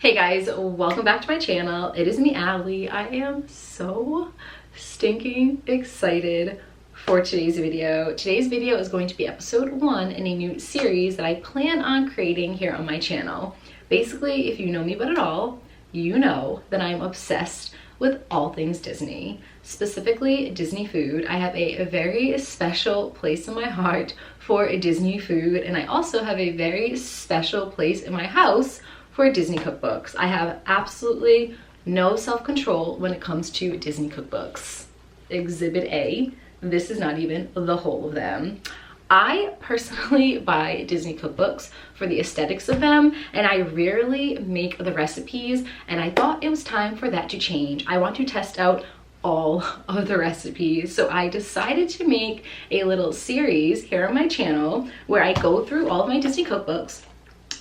Hey guys, welcome back to my channel. It is me, Allie. I am so stinking excited for today's video. Today's video is going to be episode 1 in a new series that I plan on creating here on my channel. Basically, if you know me but at all, you know that I'm obsessed with all things Disney, specifically Disney food. I have a very special place in my heart for Disney food, and I also have a very special place in my house for Disney cookbooks. I have absolutely no self-control when it comes to Disney cookbooks. Exhibit A, this is not even the whole of them. I personally buy Disney cookbooks for the aesthetics of them, and I rarely make the recipes, and I thought it was time for that to change. I want to test out all of the recipes, so I decided to make a little series here on my channel where I go through all of my Disney cookbooks,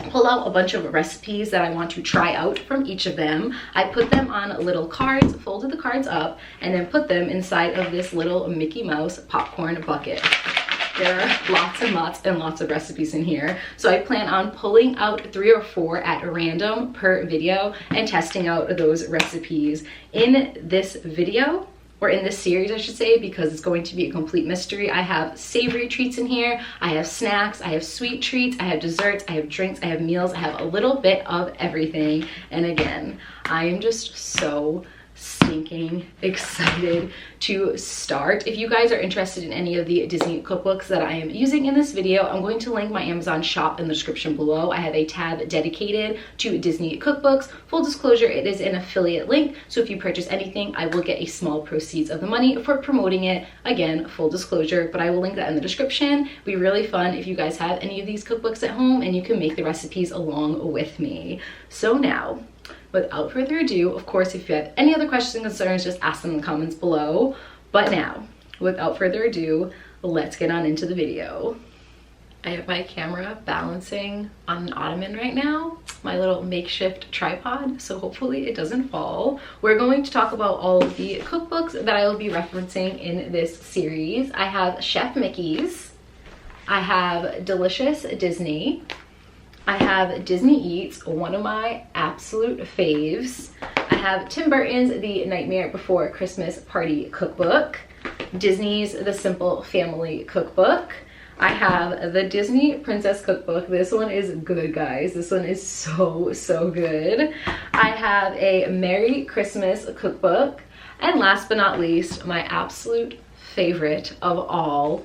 pull out a bunch of recipes that I want to try out from each of them. I put them on little cards, folded the cards up, and then put them inside of this little Mickey Mouse popcorn bucket. There are lots and lots and lots of recipes in here. So I plan on pulling out 3 or 4 at random per video and testing out those recipes. In this video, or in this series I should say, because it's going to be a complete mystery, I have savory treats in here, I have snacks, I have sweet treats, I have desserts, I have drinks, I have meals, I have a little bit of everything. And again, I am just so stinking excited to start. If you guys are interested in any of the Disney cookbooks that I am using in this video, I'm going to link my Amazon shop in the description below. I have a tab dedicated to Disney cookbooks. Full disclosure, it is an affiliate link, so if you purchase anything, I will get a small proceeds of the money for promoting it. Again, full disclosure, but I will link that in the description. It'd be really fun if you guys have any of these cookbooks at home and you can make the recipes along with me. So now, without further ado, of course, if you have any other questions and concerns, just ask them in the comments below. But now, without further ado, let's get on into the video. I have my camera balancing on an ottoman right now, my little makeshift tripod, so hopefully it doesn't fall. We're going to talk about all of the cookbooks that I will be referencing in this series. I have Chef Mickey's, I have Delicious Disney, I have Disney Eats, one of my absolute faves. I have Tim Burton's The Nightmare Before Christmas Party Cookbook, Disney's The Simple Family Cookbook. I have the Disney Princess Cookbook. This one is good, guys. This one is so good. I have a Merry Christmas Cookbook. And last but not least, my absolute favorite of all,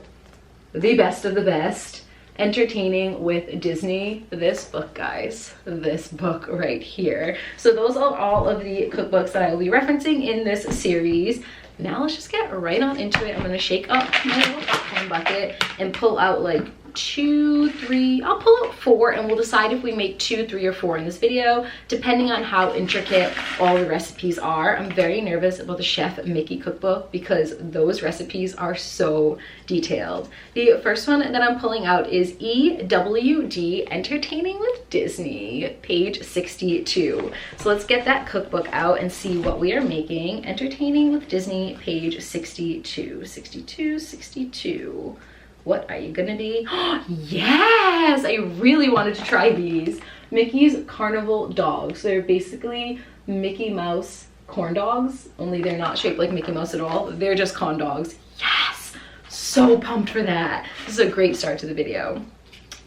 the best of the best, Entertaining with Disney, this book, guys, this book right here. So those are all of the cookbooks that I will be referencing in this series. Now let's just get right on into it. I'm gonna shake up my little popcorn bucket and pull out like 2, 3, I'll pull out 4, and we'll decide if we make 2, 3, or 4 in this video, depending on how intricate all the recipes are. I'm very nervous about the Chef Mickey cookbook because those recipes are so detailed. The first one that I'm pulling out is EWD, Entertaining with Disney, page 62. So let's get that cookbook out and see what we are making. Entertaining with Disney, page 62, 62, 62. What are you gonna be? Yes, I really wanted to try these. Mickey's Carnival dogs. They're basically Mickey Mouse corn dogs, only they're not shaped like Mickey Mouse at all. They're just corn dogs. Yes, so pumped for that. This is a great start to the video.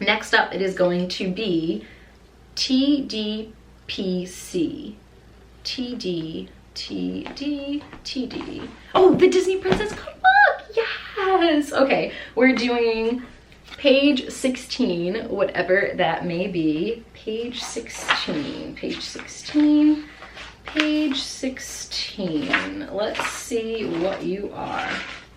Next up, it is going to be TDPC. TD. Oh, the Disney Princess Cookbook. Yes. Okay, we're doing page 16, whatever that may be. Page 16. Page 16. Page 16. Let's see what you are.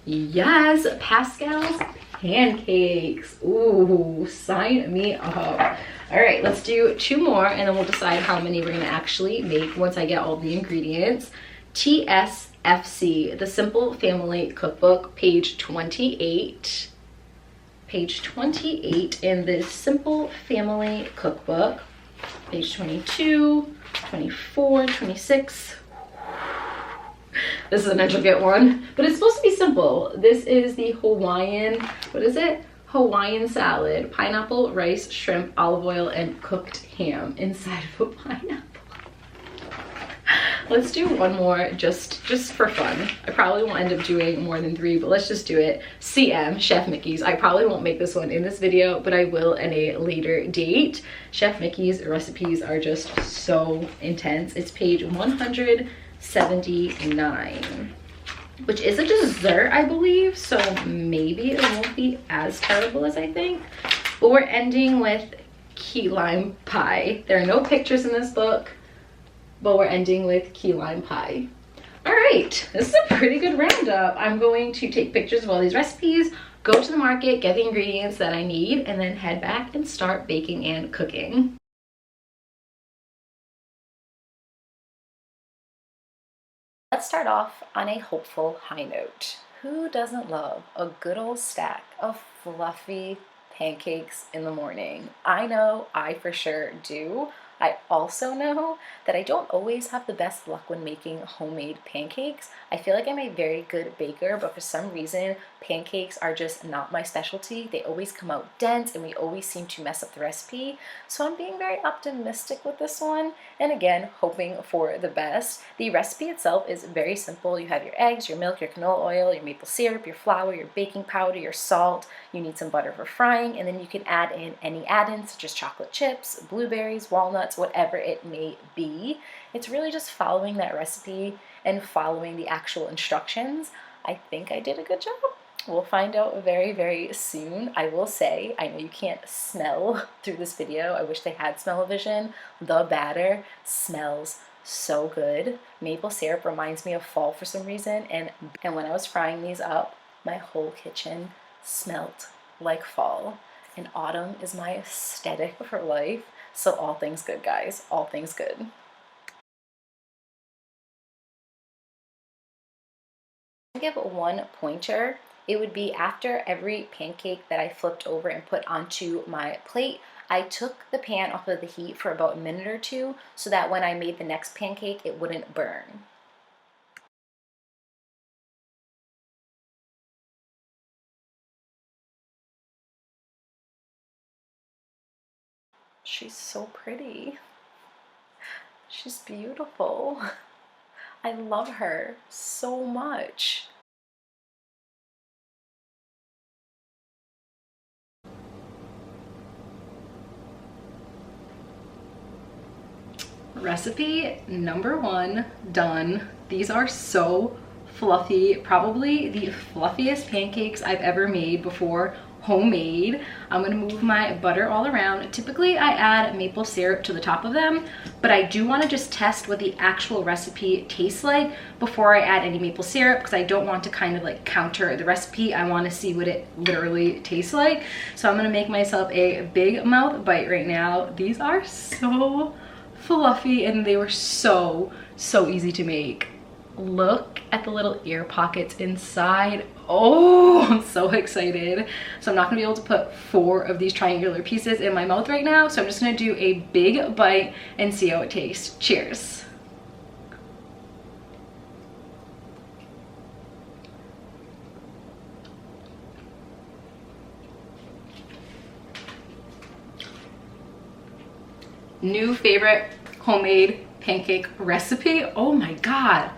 Yes, Pascal's pancakes. Ooh, sign me up. All right, let's do 2 more and then we'll decide how many we're gonna actually make once I get all the ingredients. TSFC, The Simple Family Cookbook, page 28. Page 28 in the Simple Family Cookbook. Page 22, 24, 26. This is an intricate one, but it's supposed to be simple. This is the Hawaiian, what is it? Hawaiian salad, pineapple, rice, shrimp, olive oil, and cooked ham inside of a pineapple. Let's do one more just for fun. I probably won't end up doing more than 3, but let's just do it. CM, Chef Mickey's. I probably won't make this one in this video, but I will in a later date. Chef Mickey's recipes are just so intense. It's page 179, which is a dessert, I believe, so maybe it won't be as terrible as I think. But we're ending with key lime pie. There are no pictures in this book, but we're ending with key lime pie. All right, this is a pretty good roundup. I'm going to take pictures of all these recipes, go to the market, get the ingredients that I need, and then head back and start baking and cooking. Let's start off on a hopeful high note. Who doesn't love a good old stack of fluffy pancakes in the morning? I know I for sure do. I also know that I don't always have the best luck when making homemade pancakes. I feel like I'm a very good baker, but for some reason, pancakes are just not my specialty. They always come out dense and we always seem to mess up the recipe. So I'm being very optimistic with this one, and again, hoping for the best. The recipe itself is very simple. You have your eggs, your milk, your canola oil, your maple syrup, your flour, your baking powder, your salt. You need some butter for frying, and then you can add in any add-ins such as chocolate chips, blueberries, walnuts, whatever it may be. It's really just following that recipe and following the actual instructions. I think I did a good job. We'll find out very, very soon. I will say, I know you can't smell through this video. I wish they had smell-o-vision. The batter smells so good. Maple syrup reminds me of fall for some reason, and when I was frying these up, my whole kitchen smelt like fall. And autumn is my aesthetic for life. So all things good, guys. All things good. To give one pointer, it would be after every pancake that I flipped over and put onto my plate, I took the pan off of the heat for about a minute or two so that when I made the next pancake, it wouldn't burn. She's so pretty. She's beautiful. I love her so much. Recipe number 1 done. These are so fluffy, probably the fluffiest pancakes I've ever made before, homemade. I'm gonna move my butter all around. Typically I add maple syrup to the top of them, but I do want to just test what the actual recipe tastes like before I add any maple syrup, because I don't want to kind of like counter the recipe. I want to see what it literally tastes like. So I'm gonna make myself a big mouth bite right now. These are so fluffy and they were so easy to make. Look at the little ear pockets inside. Oh, I'm so excited. So I'm not gonna be able to put 4 of these triangular pieces in my mouth right now, so I'm just gonna do a big bite and see how it tastes. Cheers. New favorite homemade pancake recipe. Oh my god.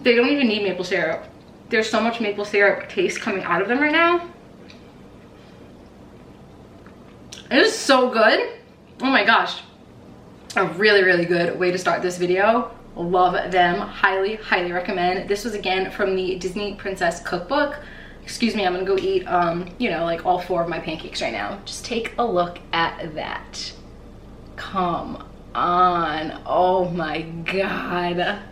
They don't even need maple syrup. There's so much maple syrup taste coming out of them right now. It is so good. Oh my gosh. A really good way to start this video. Love them. Highly recommend. This was again from the Disney Princess Cookbook. Excuse me, I'm gonna go eat, you know, like all 4 of my pancakes right now. Just take a look at that. Come on. Oh my god.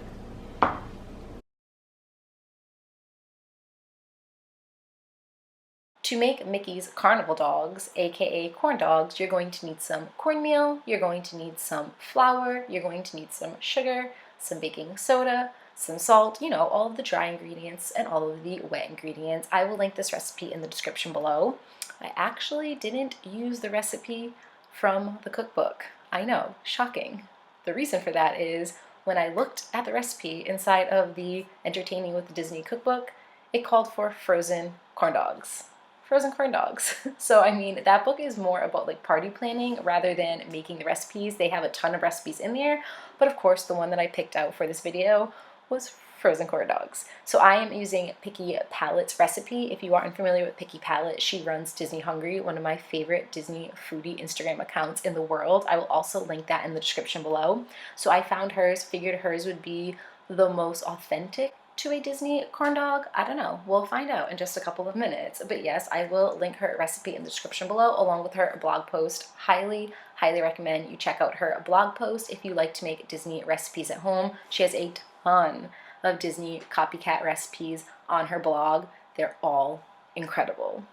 To make Mickey's Carnival dogs, aka corn dogs, you're going to need some cornmeal, you're going to need some flour, you're going to need some sugar, some baking soda, some salt, you know, all of the dry ingredients and all of the wet ingredients. I will link this recipe in the description below. I actually didn't use the recipe from the cookbook. I know, shocking. The reason for that is when I looked at the recipe inside of the Entertaining with Disney cookbook, it called for frozen corn dogs. frozen corn dogs. So I mean, that book is more about like party planning rather than making the recipes. They have a ton of recipes in there, but of course the one that I picked out for this video was frozen corn dogs. So I am using Picky Palate's recipe. If you aren't familiar with Picky Palate, she runs Disney Hungry, one of my favorite Disney foodie Instagram accounts in the world. I will also link that in the description below. So I found hers, figured hers would be the most authentic to a Disney corn dog. I don't know, we'll find out in just a couple of minutes. But yes, I will link her recipe in the description below along with her blog post. Highly recommend you check out her blog post if you like to make Disney recipes at home. She has a ton of Disney copycat recipes on her blog. They're all incredible.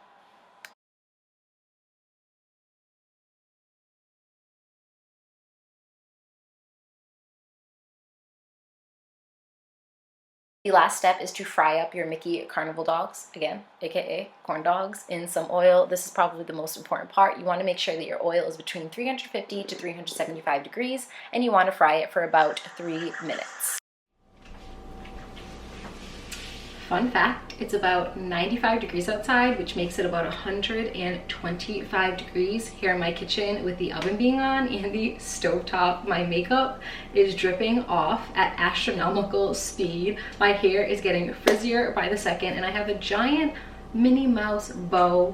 The last step is to fry up your Mickey Carnival dogs, again, aka corn dogs, in some oil. This is probably the most important part. You want to make sure that your oil is between 350 to 375 degrees, and you want to fry it for about 3 minutes. Fun fact, it's about 95 degrees outside, which makes it about 125 degrees here in my kitchen with the oven being on and the stovetop. My makeup is dripping off at astronomical speed. My hair is getting frizzier by the second, and I have a giant Minnie Mouse bow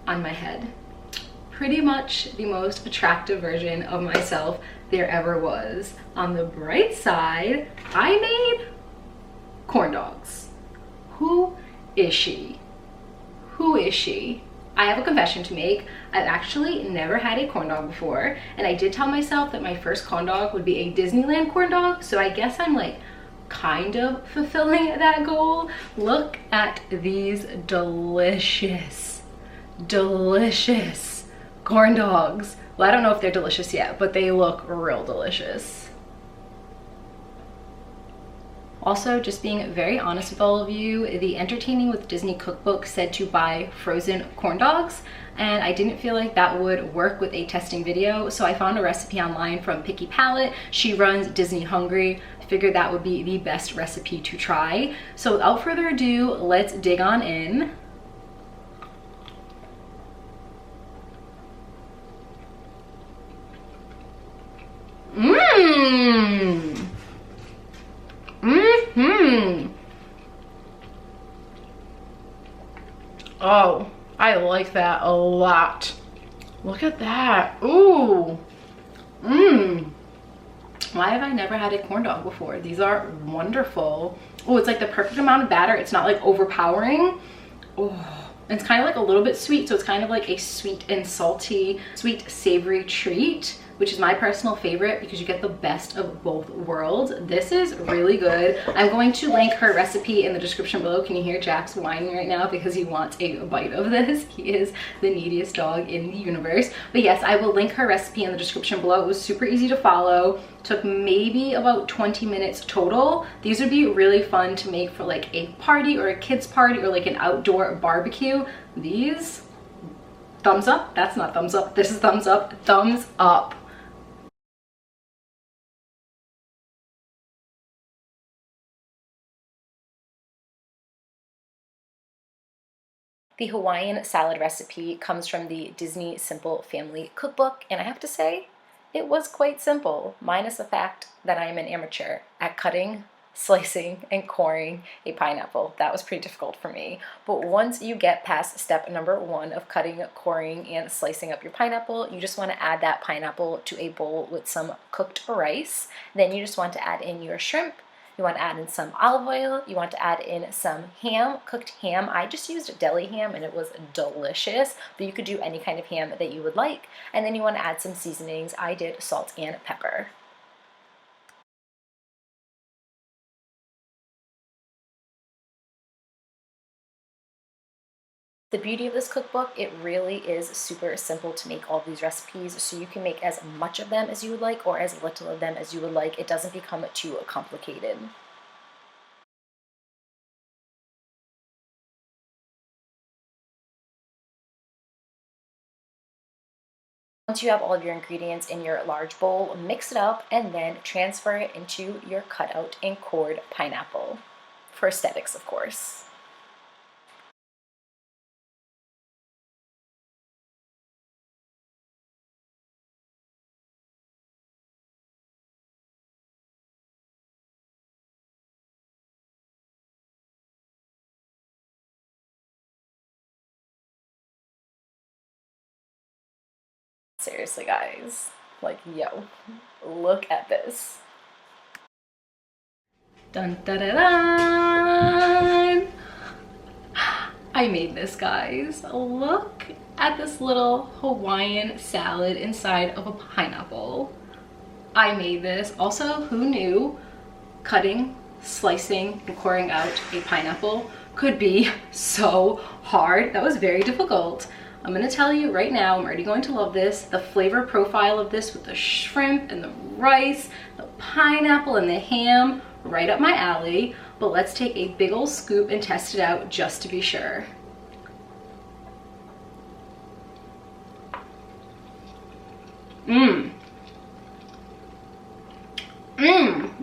on my head. Pretty much the most attractive version of myself there ever was. On the bright side, I made corn dogs. Who is she? Who is she? I have a confession to make. I've actually never had a corn dog before, and I did tell myself that my first corn dog would be a Disneyland corn dog, so I guess I'm like kind of fulfilling that goal. Look at these delicious corn dogs. Well, I don't know if they're delicious yet, but they look real delicious. Also, just being very honest with all of you, the Entertaining with Disney cookbook said to buy frozen corn dogs, and I didn't feel like that would work with a testing video, so I found a recipe online from Picky Palate. She runs Disney Hungry. I figured that would be the best recipe to try. So without further ado, let's dig on in. Oh, I like that a lot. Look at that. Ooh. Why have I never had a corn dog before? These are wonderful. Oh, it's like the perfect amount of batter. It's not like overpowering. Oh, it's kind of like a little bit sweet, so it's kind of like a sweet and salty, sweet savory treat, which is my personal favorite because you get the best of both worlds. This is really good. I'm going to link her recipe in the description below. Can you hear Jax whining right now because he wants a bite of this? He is the neediest dog in the universe. But yes, I will link her recipe in the description below. It was super easy to follow. Took maybe about 20 minutes total. These would be really fun to make for like a party or a kid's party or like an outdoor barbecue. These, thumbs up. That's not thumbs up. This is thumbs up. Thumbs up. The Hawaiian salad recipe comes from the Disney Simple Family Cookbook, and I have to say, it was quite simple, minus the fact that I am an amateur at cutting, slicing, and coring a pineapple. That was pretty difficult for me. But once you get past step number 1 of cutting, coring, and slicing up your pineapple, you just want to add that pineapple to a bowl with some cooked rice. Then you just want to add in your shrimp. You want to add in some olive oil. You want to add in some ham, cooked ham. I just used deli ham and it was delicious, but you could do any kind of ham that you would like. And then you want to add some seasonings. I did salt and pepper. The beauty of this cookbook, it really is super simple to make all these recipes, so you can make as much of them as you would like or as little of them as you would like. It doesn't become too complicated. Once you have all of your ingredients in your large bowl, mix it up and then transfer it into your cutout and cored pineapple. For aesthetics, of course. Seriously, guys. Like, yo, look at this. Dun da da dun! I made this, guys. Look at this little Hawaiian salad inside of a pineapple. I made this. Also, who knew cutting, slicing, and coring out a pineapple could be so hard? That was very difficult. I'm gonna tell you right now, I'm already going to love this. The flavor profile of this with the shrimp and the rice, the pineapple and the ham, right up my alley. But let's take a big old scoop and test it out just to be sure.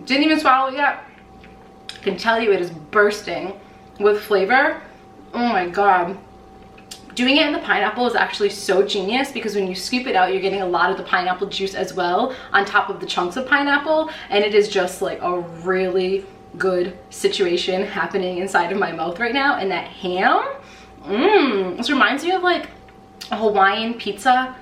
Didn't even swallow it yet. I can tell you it is bursting with flavor. Oh my God. Doing it in the pineapple is actually so genius because when you scoop it out, you're getting a lot of the pineapple juice as well on top of the chunks of pineapple. And it is just like a really good situation happening inside of my mouth right now. And that ham, this reminds me of like a Hawaiian pizza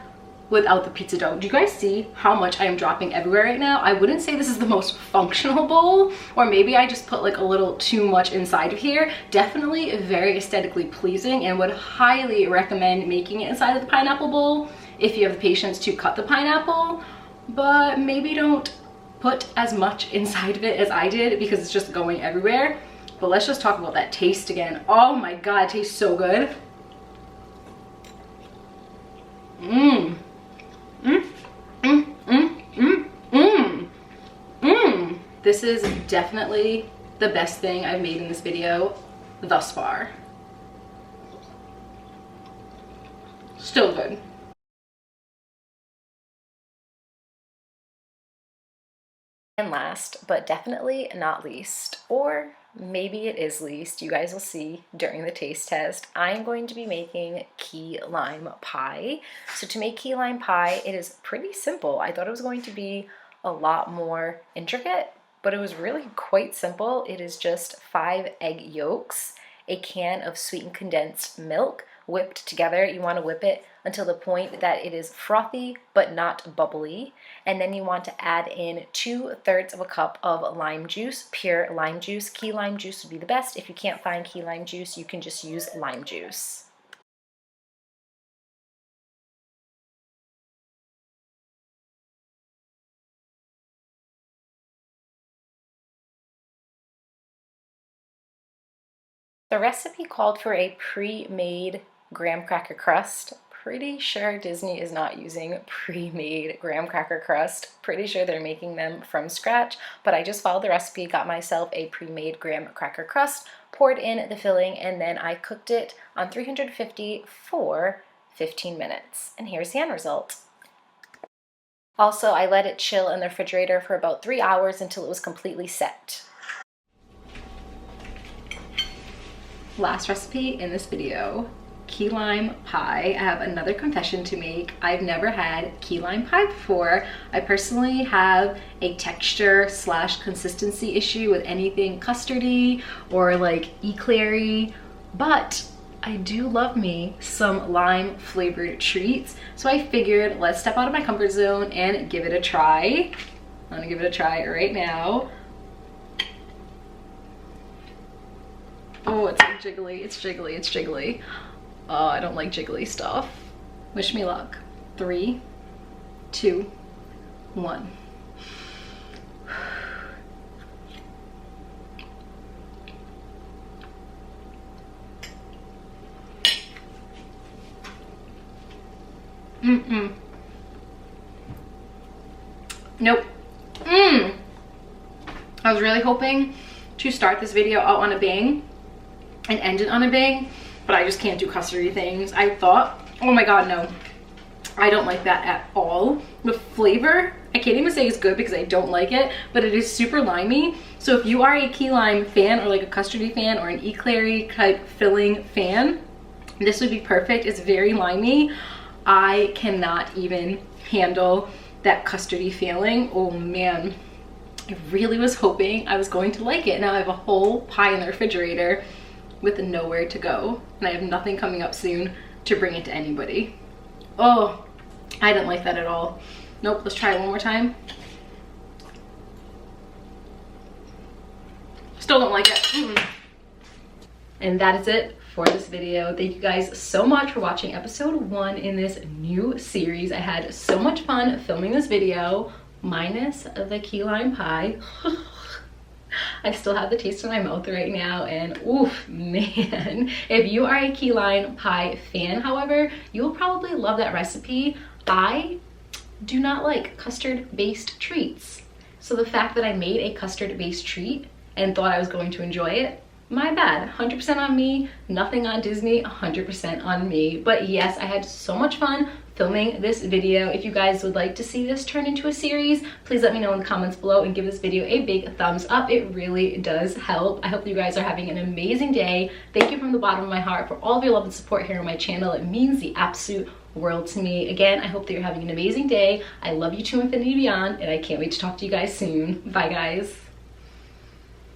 without the pizza dough. Do you guys see how much I am dropping everywhere right now? I wouldn't say this is the most functional bowl, or maybe I just put like a little too much inside of here. Definitely very aesthetically pleasing, and would highly recommend making it inside of the pineapple bowl if you have the patience to cut the pineapple, but maybe don't put as much inside of it as I did because it's just going everywhere. But let's just talk about that taste again. Oh my God, it tastes so good. This is definitely the best thing I've made in this video thus far. Still good. And last, but definitely not least, or maybe it is least, you guys will see during the taste test, I'm going to be making key lime pie. So to make key lime pie, it is pretty simple. I thought it was going to be a lot more intricate, but it was really quite simple. It is just 5 egg yolks, a can of sweetened condensed milk, whipped together. You want to whip it until the point that it is frothy but not bubbly. And then you want to add in 2/3 of a cup of lime juice, pure lime juice. Key lime juice would be the best. If you can't find key lime juice, you can just use lime juice. The recipe called for a pre-made graham cracker crust. Pretty sure Disney is not using pre-made graham cracker crust. Pretty sure they're making them from scratch, but I just followed the recipe, got myself a pre-made graham cracker crust, poured in the filling, and then I cooked it on 350 for 15 minutes. And here's the end result. Also, I let it chill in the refrigerator for about 3 hours until it was completely set. Last recipe in this video, key lime pie. I have another confession to make. I've never had key lime pie before. I personally have a texture / consistency issue with anything custardy or like eclairy, but I do love me some lime flavored treats. So I figured let's step out of my comfort zone and give it a try. I'm gonna give it a try right now. Oh, it's like jiggly, it's jiggly, it's jiggly. Oh, I don't like jiggly stuff. Wish me luck. 3, 2, 1. Nope. I was really hoping to start this video out on a bang and end it on a bang, but I just can't do custardy things. I thought, oh my God, no. I don't like that at all. The flavor, I can't even say it's good because I don't like it, but it is super limey. So if you are a key lime fan or like a custardy fan or an eclairy type filling fan, this would be perfect. It's very limey. I cannot even handle that custardy feeling. Oh man, I really was hoping I was going to like it. Now I have a whole pie in the refrigerator with nowhere to go, and I have nothing coming up soon to bring it to anybody. Oh, I didn't like that at all. Nope, let's try it one more time. Still don't like it. And that is it for this video. Thank you guys so much for watching episode 1 in this new series. I had so much fun filming this video, minus the key lime pie. I still have the taste in my mouth right now, and oof, man. If you are a key lime pie fan, however, you'll probably love that recipe. I do not like custard-based treats. So the fact that I made a custard-based treat and thought I was going to enjoy it, my bad. 100% on me, nothing on Disney, 100% on me. But yes, I had so much fun filming this video. If you guys would like to see this turn into a series, please let me know in the comments below and give this video a big thumbs up. It really does help. I hope you guys are having an amazing day. Thank you from the bottom of my heart for all of your love and support here on my channel. It means the absolute world to me. Again, I hope that you're having an amazing day. I love you to infinity and beyond, and I can't wait to talk to you guys soon. Bye, guys.